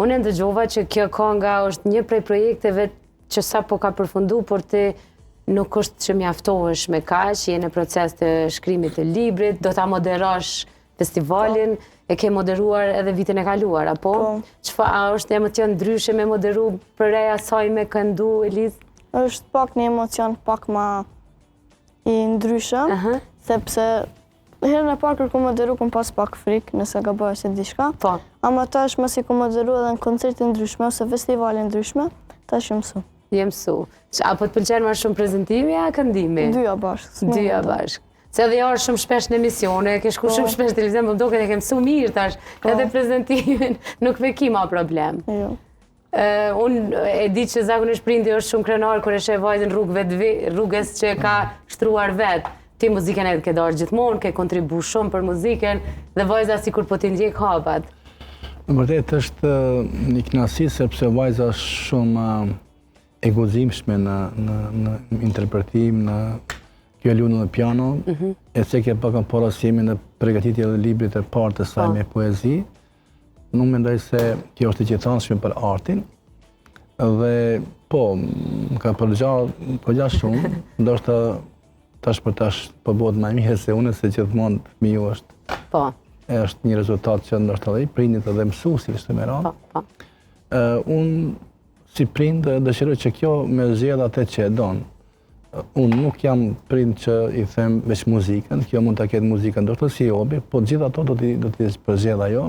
Unë ndëgjova që kjo kënga është një prej projekteve që sa po ka përfundu, por ti nuk është që mjaftohesh me kaq, je në proces të shkrimit të librit, do ta moderosh festivalin, e ke moderuar edhe vitin e kaluar, apo? A është një emocion ndryshe me moderu për reja saj me këndu, Eliz? Është pak një emocion pak ma i ndryshëm, sepse herën e parë kur ku moderu kom pas pak frikë nëse ka bëhe se diçka. Ama tash mësi ku moderu edhe në koncertin ndryshme ose festivalin ndryshme, tash jë mësu. Je mësu. Apo të pëlqen më shumë prezentimi a këndimi? Dyja bashkë. Dyja bashkë. Se edhe jarë shumë shpesh në emisione, ke shku shumë shpesh televizion, më mdoket e ke mësu mirë tash, edhe prezentimin nuk me ki ma problem. Unë e di që zakonisht prindi është shumë krenar kër e shë vajzën rrugës që ka shtruar vetë. Ti muzikën e ke darë gjithmonë, ke kontribu shumë për muzikën dhe vajza si kur po t'i ndjek hapat. Në vërtet është një knasi sepse vajza është shumë e guzimshme në interpretim, në kjo lunë në piano, e se ke pak në porosimi në pregatitje dhe librit e partë të saj me poezi. Nuk mendoj se kjo është i gjithanshme për artin, dhe po, më ka përgja shumë, ndoshta tash për tash përbot më mirë se unë, se gjithmonë fëmiu është një rezultat që ndoshta dhe i prindit edhe mësuesit është më radhë. Unë si prind dëshiroj që kjo me zgjedh atë që e don. Unë nuk jam prind që i them veç muzikën, kjo mund ta ketë muzikën ndoshta si hobi, po gjithë ato do t'i përzgjedh ajo.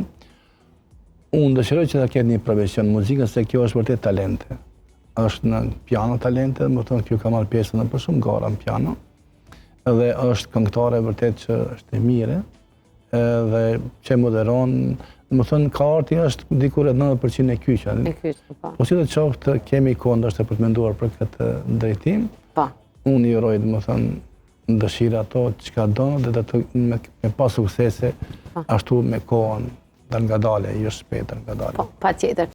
Unë dëshiroj që ta ketë një profesion muzikën, se kjo është vërtet talente. Është në piano talente, më thonë kjo ka marrë pjesë në për shumë gara në piano, dhe është këngëtare vërtet që është e mire, dhe që moderon, më thonë ka arti është dikur e 90% e kyqa. Po si të qoftë kemi kohë është për të menduar për këtë drejtim, unë i uroj më thonë dëshira ato që ka do, dhe me pas suksese ashtu me kohën dal nga dale, jo shpejt dal nga dale. Pa tjetër.